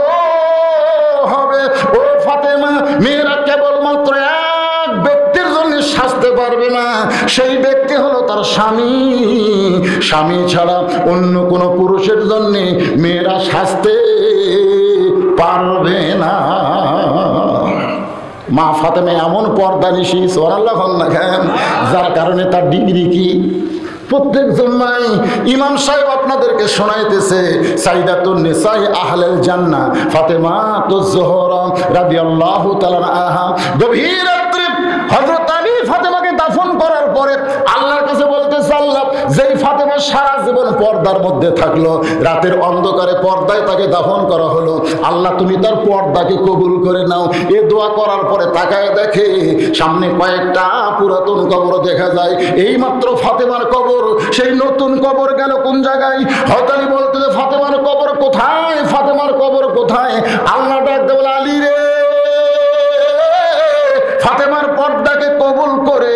Speaker 1: হবে ও ফাতেমা, মেয়েরা কেবলমাত্র এক ব্যক্তির জন্য সাজতে পারবে না, সেই ব্যক্তি হলো তার স্বামী। স্বামী ছাড়া অন্য কোনো পুরুষের জন্য মেয়েরা সাজতে পারবে না। মা ফাতেমা এমন পর্দানিশী, সুবহানাল্লাহ না কেন, যার কারণে তার ডিগ্রি কি প্রত্যেক জন্মাই ইমাম সাহেব আপনাদেরকে শোনাইতেছে, সাইদাতুন নিসাই আহলেল জান্নাহ ফাতেমাতুজ জোহরা রাদিয়াল্লাহু তাআলা আনহা। গভীর রাত্রে হযরত আলী ফাতেমাকে দাফন করার পরে আল্লাহর কাছে বলতেছে, আল্লাহ যেই ফাতেমা সারা জীবন পর্দার মধ্যে থাকলো, রাতের অন্ধকারে পর্দায় তাকে দাফন করা হলো, আল্লাহ তুমি তার পর্দাকে কবুল করে নাও। এ দোয়া করার পরে তাকায় দেখে সামনে কয়েকটা পুরাতন কবর দেখা যায়, এইমাত্র ফাতেমার কবর। সেই নতুন কবর গেল কোন জায়গায়? হযরত আলী বলতেছে, ফাতেমার কবর কোথায়? ফাতেমার কবর কোথায়? আল্লাহ ডাক দেয়, বলে আলী রে, ফাতেমার পর্দাকে কবুল করে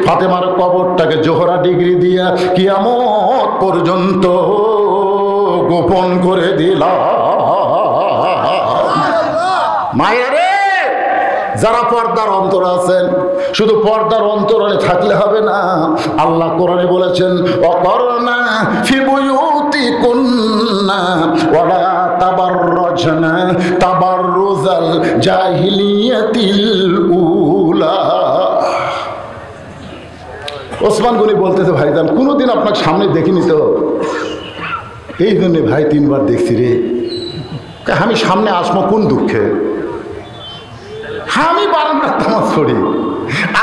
Speaker 1: ফাতেমার কবরটাকে জোহরা ডিগ্রি দিয়া কিয়ামত পর্যন্ত গোপন করে দিলাম। মায়েরে, যারা পর্দার অন্তর আছেন, শুধু পর্দার অন্তরে থাকলে হবে না। আল্লাহ কোরআনে বলেছেন, অকরনা ফি বুয়ুতিকুন্না ওয়ালা তাবাররাজনা তাবাররুজাল জাহিলিয়াতিল উলা। ওসমান গনি বলতেছে, ভাইজান কোনোদিন আপনাকে সামনে দেখিনি তো, এই জন্য ভাই 3 বার দেখছি রে। আমি সামনে আসবো কোন দুঃখে? আমি বারান্দার নামাজ পড়ি,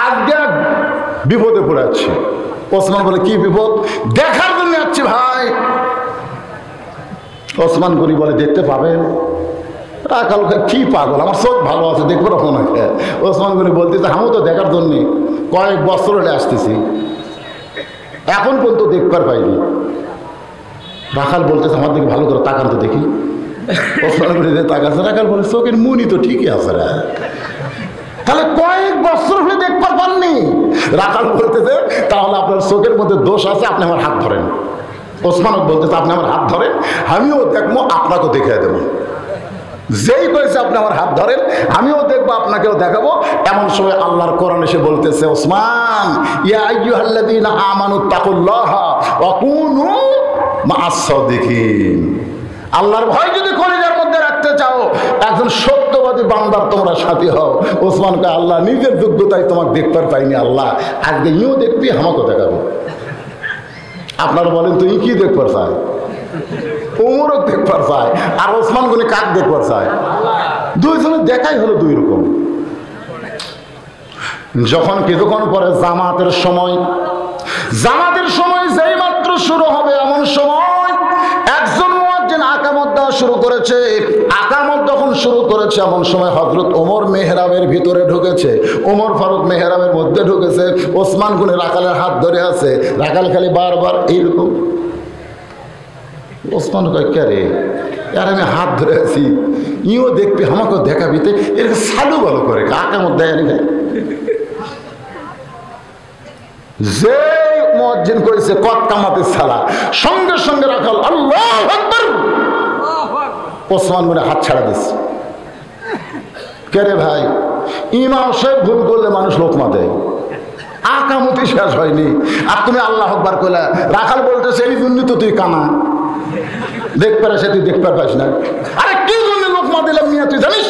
Speaker 1: আজকে বিপদে পড়ে যাচ্ছি। ওসমান বলে, কি বিপদ? দেখার জন্য যাচ্ছি ভাই। ওসমান গনি বলে, দেখতে পাবেন? রাখাল কি পাগল, আমার চোখ ভালো আছে, দেখবো না ওনাকে। ওসমান গনি বলতেছে, আমিও তো দেখার জন্য কয়েক বছর হলে আসতেছি, এখন পর্যন্ত দেখবার পাইনি। রাখাল বলতেছে, আমার দিকে ভালো করে তাকান তো দেখি। ওসমান গনি তাকাচ্ছে, রাখাল বলে, চোখের মুনি তো ঠিকই আছে রে, তাহলে কয়েক বছর হলে দেখবার পাননি? রাখাল বলতেছে, তাহলে আপনার চোখের মধ্যে দোষ আছে, আপনি আমার হাত ধরেন। ওসমান বলতেছে, আপনি আমার হাত ধরেন, আমিও দেখবো, আপনাকেও দেখিয়ে দেবো। যেই কয়েছে আপনি আমার হাত ধরেন, আমিও দেখবো, আপনাকেও দেখাবো। এমন সময় আল্লাহর কোরআন এসে বলতেছে, ওসমান ইয়া আইয়ুহাল্লাযীনা আমানুত্তাকুল্লাহা ওয়া কুনু মা'আস সাদিকিন। আল্লাহর ভয় যদি কলিজার মধ্যে রাখতে চাও, একজন সত্যবাদী বান্দার তোমরা সাথী হও। ওসমানকে আল্লাহ নিজের যোগ্যতায় তোমাকে দেখতে পাইনি, আল্লাহ আজকে ইও দেখবি, আমাকেও দেখাবো। আপনারা বলেন তো, ই কি দেখবার চায়? ওমরও দেখবার চায়, আর ওসমান গনি কাক দেখবার চায়? দুইজনের দেখাই হলো দুই রকম। যখন কিছুক্ষণ পরে জামাতের সময় যেই মাত্র শুরু হবে, এমন সময় একজন মুয়াজ্জিন আকামত দেওয়া শুরু করেছে। আকামত যখন শুরু করেছে, এমন সময় হযরত ওমর মেহরাবের ভিতরে ঢুকেছে, ওমর ফারুক মেহরাবের মধ্যে ঢুকেছে। ওসমান গনি রাখালের হাত ধরে আছে, রাখাল খালি বারবার এইরকম। ওসমান কয়, কে রে, আর আমি হাত ধরে আছি, ইও দেখবি, আমাকেও দেখাবি, এর সালু ভালো করে আকামত দেয় নি। যে মুয়াজ্জিন করেছে কত কামাতে সালা, সঙ্গে সঙ্গে রাখাল আল্লাহু আকবার, ওসমান গনি হাত ছাড়া দিচ্ছে। কে রে ভাই, ইমাম সাহেব ভুল করলে মানুষ লোকমা দেয়, আকামতি শেষ হয়নি, আর তুমি আল্লাহু আকবার কইলা। রাখাল বলতেছে, এই জন্য তো তুই কানা, দেখতে পারে সে, তুই দেখতে পারিস না। আরে কি জন্য লোকমা দিলাম মিয়া, তুই জানিস?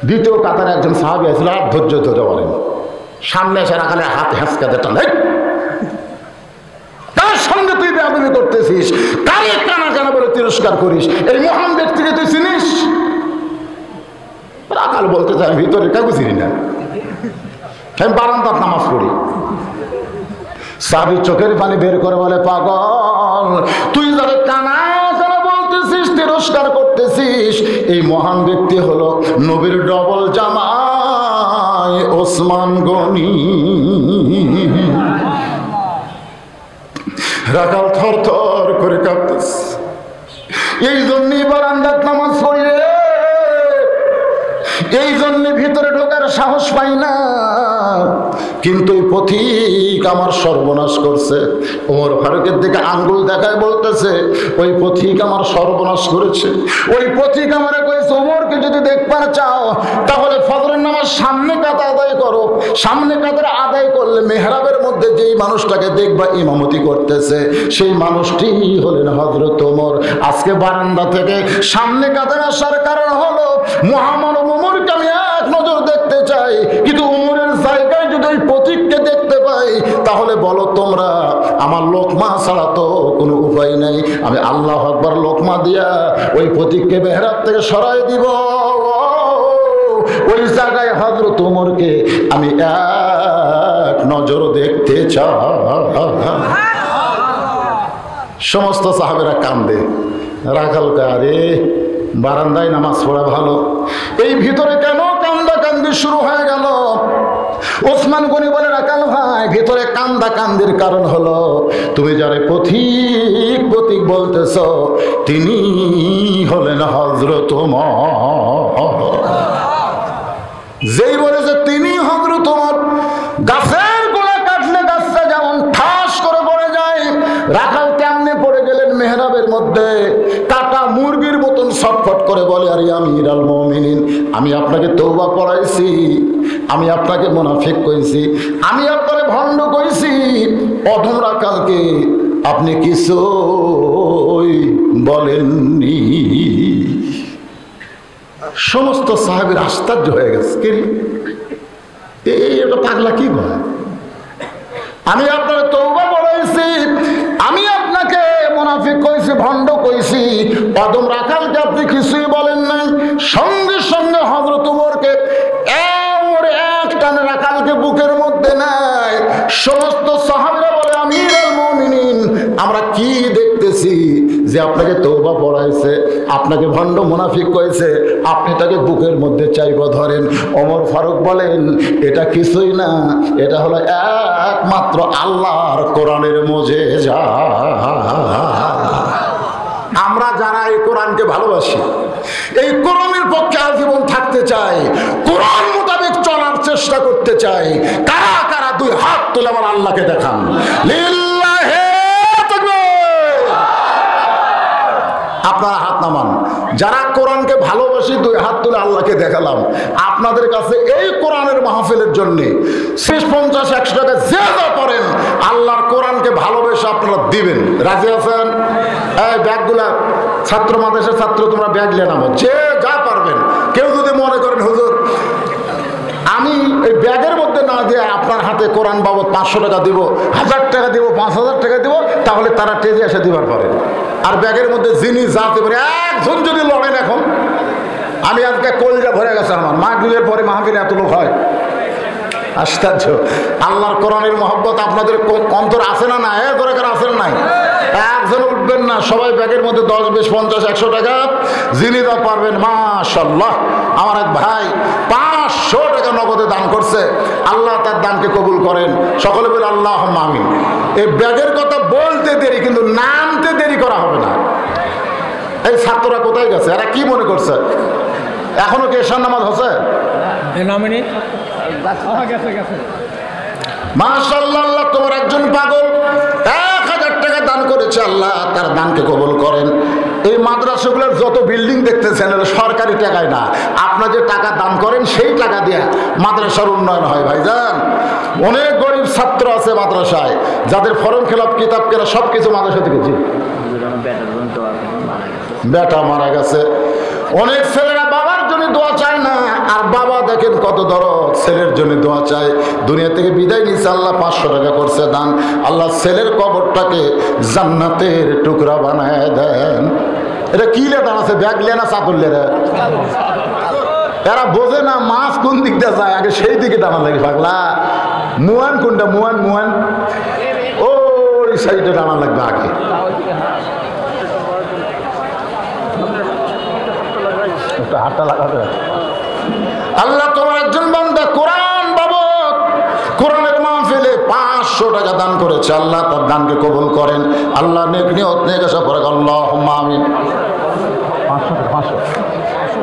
Speaker 1: দ্বিতীয় কাতারে একজন সাহাবী আসছিল, আর ধৈর্য ধরে বলেন, সামনে এসে রাখালের হাত হেঁচকাতে টানে, তার সঙ্গে তুই বেয়াদবি করতেছিস, কারে কানা কানা বলে তিরস্কার করিস, এই মহান ব্যক্তিকে তুই চিনিস? রাখাল বলতে চাই, ভিতরে কাউকে চিনি না, আমি বারান্দার নামাজ পড়ি। সাহাবী চোখের পানি বের করে বলে, পাগল, তুই যারা কানা কানা বলতেছিস, তিরস্কার করতেছিস, এই মহান ব্যক্তি হলো নবীর ডবল জামাই ওসমান গনি। রাখাল থর থর করে কাঁপতেছে। এই জন্যই বারান্দার নামাজ পড়ি রে, এই জন্য ভিতরে ঢোকার সাহস পাই না। কিন্তু এই পথিক আমার সর্বনাশ করছে। ওমর ফারুকের দিকে আঙ্গুল দেখায় বলতেছে, ওই পথিক আমার সর্বনাশ করেছে। ওই পথিক আমারে কইছে, ওমরকে যদি দেখবার চাও তাহলে ফজরের নামাজ সামনে কাতা আদায় করো। সামনে কাতার আদায় করলে মেহরাবের মধ্যে যেই মানুষটাকে দেখবা ইমামতি করতেছে, সেই মানুষটি হলেন হযরত ওমর। আজকে বারান্দা থেকে সামনে কাতার আসার কারণ হলো মহামানব ওমরকে আমি এক নজর দেখতে চাই। কিন্তু ওমরের জায়গায় যদি ওই পথিককে দেখতে পাই তাহলে বলো তোমরা, আমার লোকমা ছাড়া তো কোনো উপায় নাই। আমি আল্লাহু আকবার লোকমা দিয়া ওই পথিককে মেহরাব থেকে সরাই দিব। ওই জায়গায় হযরত ওমরকে আমি এক নজর দেখতে চাই। সমস্ত সাহাবেরা কান্দে। রাখাল আরে বারান্দায় নামাজ পড়া ভালো, এই ভিতরে কেন কান্দা কান্দি শুরু হয়ে গেল? ওসমান গনি বলে, রাখাল ভাই, ভিতরে কান্দা কান্দির কারণ হলো তুমি যারে পথিক পথিক বলতেছ তিনি হলেন হযরত ওমর। যেই বলেছে তিনি হযরত ওমর, গাছের গোড়া কাটলে গাছটা যেমন ঠাস করে পড়ে যায়, রাখাল কেমনে পড়ে গেলেন মেহরাবের মধ্যে, কাটা মুরগির মতন ছটফট করে বলে, আরে আমিরুল মুমিনিন, আমি আপনাকে তওবা পড়াইছি, আমি আপনাকে মুনাফিক কইছি, আমি আপনাকে ভণ্ড কইছি, প্রথম রাখালকে আপনি কিছুই বলেননি। সমস্ত সাহাবীর আশ্চর্য হয়ে গেছে, এটা পাগলা কি বলে? আমি আপনার তওবা পড়াইছি, আমি আপনাকে মুনাফিক কইছি, ভণ্ড কইছি, কদম রাখালকে আপনি কিছুই বলেন নাই। সঙ্গে সঙ্গে হযরত ওমরকে এক টানে রাখালকে বুকের মধ্যে নেয়। সমস্ত সাহাবীরা বলে, আমিরুল মুমিনিন, আমরা কি দেখতেছি যে আপনাকে তওবা পড়াইছে, আপনাকে ভণ্ড মুনাফিক কইছে, আপনি তাকে বুকের মধ্যে চাইবা ধরেন। ওমর ফারুক বলেন, এটা কিছুই না, এটা হলো একমাত্র আল্লাহর কোরআনের মুজিজা। আমরা যারা এই কোরআনকে ভালোবাসি, এই কোরআনের পক্ষে আজীবন থাকতে চাই, কোরআন মোতাবেক চলার চেষ্টা করতে চাই, কারা কারা দুই হাত তুলে আমার আল্লাহকে দেখান। লিল্লাহি তাকবীর। আপনারা হাত নামান। যারা কোরআনকে ভালোবাসি দুই হাত তুলে আল্লাহকে দেখালাম। আপনাদের কাছে এই কোরআনের মাহফিলের জন্য 50-100 টাকা যে যা করেন আল্লাহর কোরআনকে ভালোবেসে আপনারা দিবেন। রাজি আছেন? এই ব্যাগগুলা ছাত্র মাদ্রাসার ছাত্র তোমরা ব্যাগ নিয়ে নামো, যে যা পারবেন। কেউ যদি মনে করেন হুজুর আমি এই ব্যাগের মধ্যে না দিয়ে আপনার হাতে কোরআন বাবদ 500 টাকা দিব, 1000 টাকা দিব, 5000 টাকা দিব, তাহলে তারা টেজে এসে দিবার পারে। আর ব্যাগের মধ্যে যিনি যাতে পারে একজন যদি লড়েন, এখন আমি আজকে কলজা ভরে গেছে আমার, মাগরিবের পরে মাহফিলে এত লোক হয়। আশ্চর্য। আল্লাহর কোরআনের মহব্বত আপনাদের অন্তর আছে না? না দরকার আছে না? নাই। একজন উঠবেন না, সবাই ব্যাগের মধ্যে 10, 20, 50, 100 টাকা যিনি তা পারবেন। মাশাআল্লাহ, আমার এক ভাই 500 টাকা নগদে দান করছে। আল্লাহ তার দানকে কবুল করেন। সকলে বলে আল্লাহুম্মা আমিন। এই ব্যাগের কথা বলতে দেরি, কিন্তু নামতে দেরি করা হবে না। এই ছাত্ররা কোথায় গেছে? এরা কি মনে করছে এখনো কি এশার নামাজ হচ্ছে? মাশাআল্লাহ, আল্লাহ তোমার একজন পাগল 1000 টাকা দান করেছে, আল্লাহ তার দানকে কবুল করেন। এই মাদ্রাসাগুলোর যত বিল্ডিং দেখতেছেন সরকারি টাকায় না, আপনার যে টাকা দান করেন সেই টাকা দিয়ে মাদ্রাসার উন্নয়ন হয়। ভাইজান, অনেক গরিব ছাত্র আছে মাদ্রাসায়, যাদের ফর্ম ফিলআপ, কিতাব কেনা সব কিছু মাদ্রাসা থেকে। বেটা মারা গেছে, অনেক ছেলেরা বাবার জন্য দোয়া চায় না, আর বাবা দেখেন কত দরদ, ছেলের জন্য দোয়া চায়। দুনিয়া থেকে বিদায় নিচ্ছে, আল্লাহ 500 টাকা করছে দান। আল্লাহ ছেলের কবরটাকে জান্নাতের টুকরা বানায় দেন। এটা কি লে দান আছে? ব্যাগ লে না চাদর লে? এরা বোঝে না মাছ কোন দিক দিয়ে যায়, আগে সেই দিকে টানা লাগে। পাগলা, মুয়ান কোনটা? মুয়ান ওই সাইডে টানা লাগবে আগে। হাতটা লাগাতে। আল্লাহ তোমার একজন বান্দা কোরআন বাবদ কোরআনের মাহফিলে 500 টাকা দান করেছে, আল্লাহ তার দানকে কবুল করেন। আল্লাহ নেক নিয়ত নেক আশা করে আল্লাহুম্মা আমিন।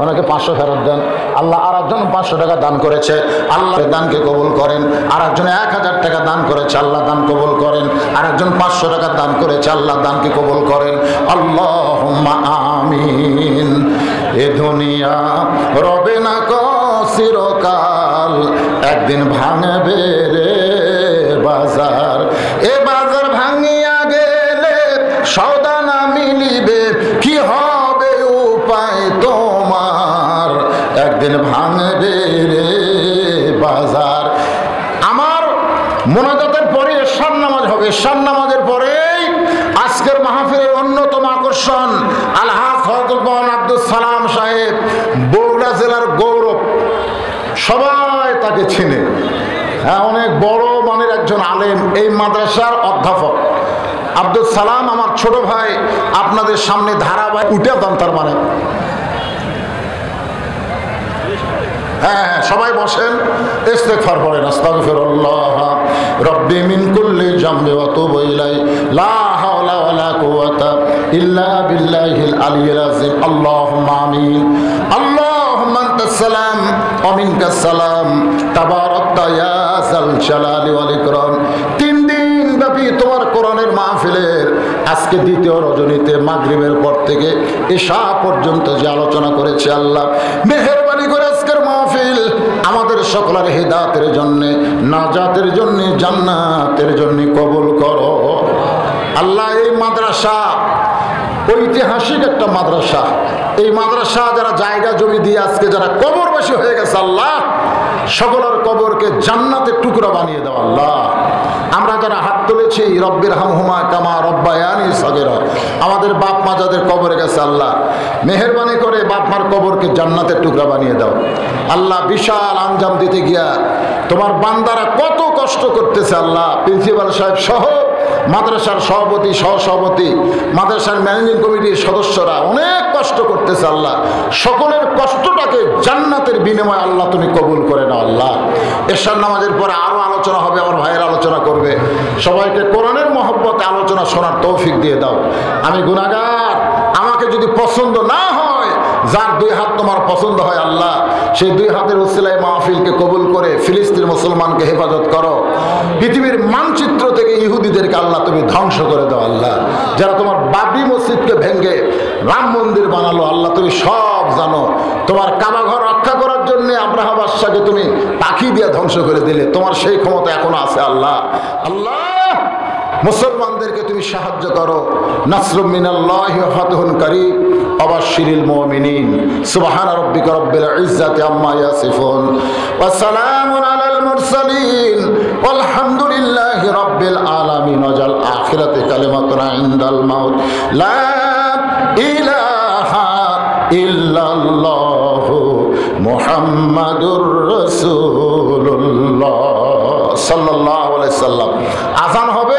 Speaker 1: ওনাকে 500 ফেরত দেন। আল্লাহ আর একজন 500 টাকা দান করেছে, আল্লাহ দানকে কবুল করেন। আর একজন 1000 টাকা দান করেছে, আল্লাহ দান কবুল করেন। আর একজন 500 টাকা দান করেছে, আল্লাহ দানকে কবুল করেন। আল্লাহুম্মা আমিন। এ দুনিয়া রবে না চিরকাল, একদিন ভাঙবে রে বাজার। এ বাজার ভাঙিয়া গেলে সওদা না মিলিবে, কি হবে উপায় তোমার, একদিন ভাঙবে রে বাজার। আমার মোনাজাতের পরে এশার নামাজ হবে, এশার নামাজের পরেই আজকের মাহফিলের অন্যতম আকর্ষণ আলহাজ হযরত আব্দুল সালাম সাহেব, বগুড়া জেলার গৌরব, সবাই তাকে চিনে। হ্যাঁ, অনেক বড় মানের একজন আলেম, এই মাদ্রাসার অধ্যাপক। আব্দুল সালাম আমার ছোট ভাই, আপনাদের সামনে ধারাবাহিক উঠে দেন। তার মানে হ্যাঁ, সবাই বসেন, ইস্তেগফার পড়েন। আস্তাগফিরুল্লাহ রব্বি মিন কুল্লি জামবি ওয়া তুবু ইলাইহি, লা হাওলা ওয়ালা কুওয়াতা ইল্লা বিল্লাহিল আলিয়্যিল আযীম। আল্লাহুম্মা আমিন। আল্লাহুম্মা আনতাস সালাম ওয়া মিনকাস সালাম, তাবারাকতা ইয়া যাল জালালি ওয়াল ইকরাম। 3 দিন ব্যাপী তোমার কোরআনের মাহফিলের আজকে দ্বিতীয় রজনীতে মাগরিবের পর থেকে ইশা পর্যন্ত যে আলোচনা করেছে, আল্লাহ মেহেরবানি করে আজকের মাহফিল আমাদের সকলের হিদায়াতের জন্য, নাজাতের জন্য, জান্নাতের জন্য কবুল করো। আল্লাহ এই মাদ্রাসা ঐতিহাসিক একটা মাদ্রাসা, এই মাদ্রাসা যারা জায়গা জমি দিয়ে আজকে যারা কবরবাসী হয়ে গেছে, আল্লাহ সকলের কবরকে জান্নাতের টুকরা বানিয়ে দাও। আল্লাহ আমরা যারা হাত তুলেছি, রব্বির হামহুমা কামা রব্বায়ানি সগীরা, আমাদের বাপ মা যাদের কবরে গেছে, আল্লাহ মেহেরবানি করে বাপ মার কবরকে জান্নাতের টুকরা বানিয়ে দাও। আল্লাহ বিশাল আঞ্জাম দিতে গিয়া তোমার বান্দারা কত কষ্ট করতেছে, আল্লাহ প্রিন্সিপাল সাহেব সহ মাদ্রাসার সভাপতি, সহসভাপতি, মাদ্রাসার ম্যানেজিং কমিটির সদস্যরা অনেক কষ্ট করতেছে, আল্লাহ সকলের কষ্টটাকে জান্নাতের বিনিময়ে আল্লাহ তুমি কবুল করে নাও। আল্লাহ এশার নামাজের পরে আরো আলোচনা হবে, আমার ভাইয়ের আলোচনা করবে। সবাইকে কোরআনের মহব্বতে আলোচনা শোনার তৌফিক দিয়ে দাও। আমি গুনাহগার, আমাকে যদি পছন্দ না হয়, যার 2 হাত তোমার পছন্দ হয়, আল্লাহ সেই 2 হাতের উসিলায় মাহফিলকে কবুল করে ফিলিস্তিন মুসলমানকে হেফাজত করো। পৃথিবীর মানচিত্র থেকে ইহুদিদেরকে আল্লাহ তুমি ধ্বংস করে দাও। আল্লাহ যারা তোমার বাবরি মসজিদকে ভেঙে রাম মন্দির বানালো, আল্লাহ তুমি সব জানো। তোমার কাবা ঘর রক্ষা করার জন্য আব্রাহা বাদশাকে তুমি পাখি দিয়ে ধ্বংস করে দিলে, তোমার সেই ক্ষমতা এখনো আছে। আল্লাহ আল্লাহ মুসলমানদেরকে তুমি সাহায্য করো। নাসরুম মিনাল্লাহি ওয়া ফাতহুন কারীব, ওয়াবাশশিরিল মুমিনিন। সুবহান রাব্বিকা রাব্বিল ইজ্জাতি আম্মা ইয়াসিফুন ওয়া সালামুন আলাল মুরসালিন ওয়ালহামদুলিল্লাহি রাব্বিল আলামিন। ওয়াজাল আখিরাতি কালিমাতুন ইনদাল মাউত, লা ইলাহা ইল্লাল্লাহু মুহাম্মাদুর রাসূলুল্লাহ সাল্লাল্লাহু আলাইহি সাল্লাম। আযান হবে।